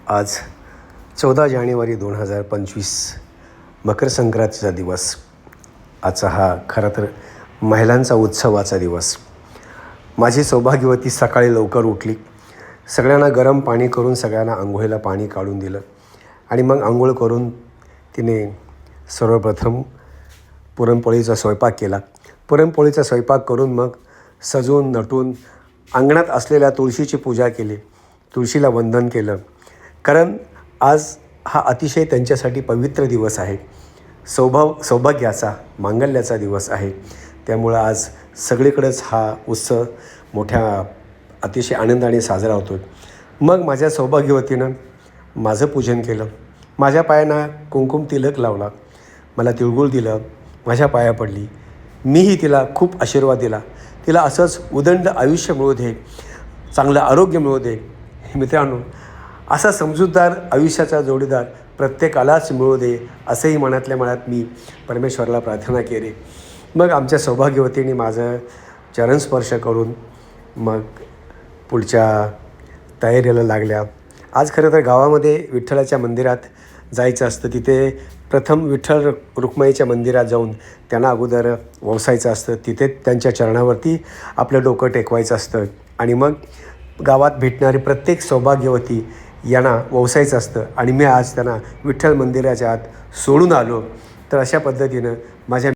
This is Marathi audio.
आज 14 जानेवारी 2025 मकर संक्रांतीचा दिवस. आजचा हा खरं तर महिलांचा उत्सवाचा दिवस. माझी सौभाग्यवती सकाळी लवकर उठली, सगळ्यांना गरम पाणी करून सगळ्यांना आंघोळीला पाणी काढून दिलं आणि मग आंघोळ करून तिने सर्वप्रथम पुरणपोळीचा स्वयंपाक केला. पुरणपोळीचा स्वयंपाक करून मग सजून नटून अंगणात असलेल्या तुळशीची पूजा केली, तुळशीला वंदन केलं. कारण आज हा अतिशय त्यांच्यासाठी पवित्र दिवस आहे, सौभाग्याचा, मांगल्याचा दिवस आहे. त्यामुळं आज सगळीकडेच हा उत्सव मोठ्या अतिशय आनंदाने साजरा होतो आहे. मग माझ्या सौभाग्यवतीनं माझं पूजन केलं, माझ्या पायांना कुंकुम तिलक लावला, मला तिळगुळ दिलं, माझ्या पाया पडली. मीही तिला खूप आशीर्वाद दिला. तिला असंच उदंड आयुष्य मिळू दे, चांगलं आरोग्य मिळू दे. मित्रांनो, असा समजूतदार आयुष्याचा जोडीदार प्रत्येकालाच मिळू दे, असंही मनातल्या मनात मी परमेश्वराला प्रार्थना केली. मग आमच्या सौभाग्यवतीने माझं चरणस्पर्श करून मग पुढच्या तयारीला लागल्या. आज खरं तर गावामध्ये विठ्ठलाच्या मंदिरात जायचं असतं. तिथे प्रथम विठ्ठल रुक्माईच्या मंदिरात जाऊन त्यांना अगोदर वसायचं असतं. तिथे त्यांच्या चरणावरती आपलं डोकं टेकवायचं असतं आणि मग गावात भेटणारी प्रत्येक सौभाग्यवती यांना वसायचं असतं. आणि मी आज त्यांना विठ्ठल मंदिराच्या आत सोडून आलो. तर अशा पद्धतीनं माझ्या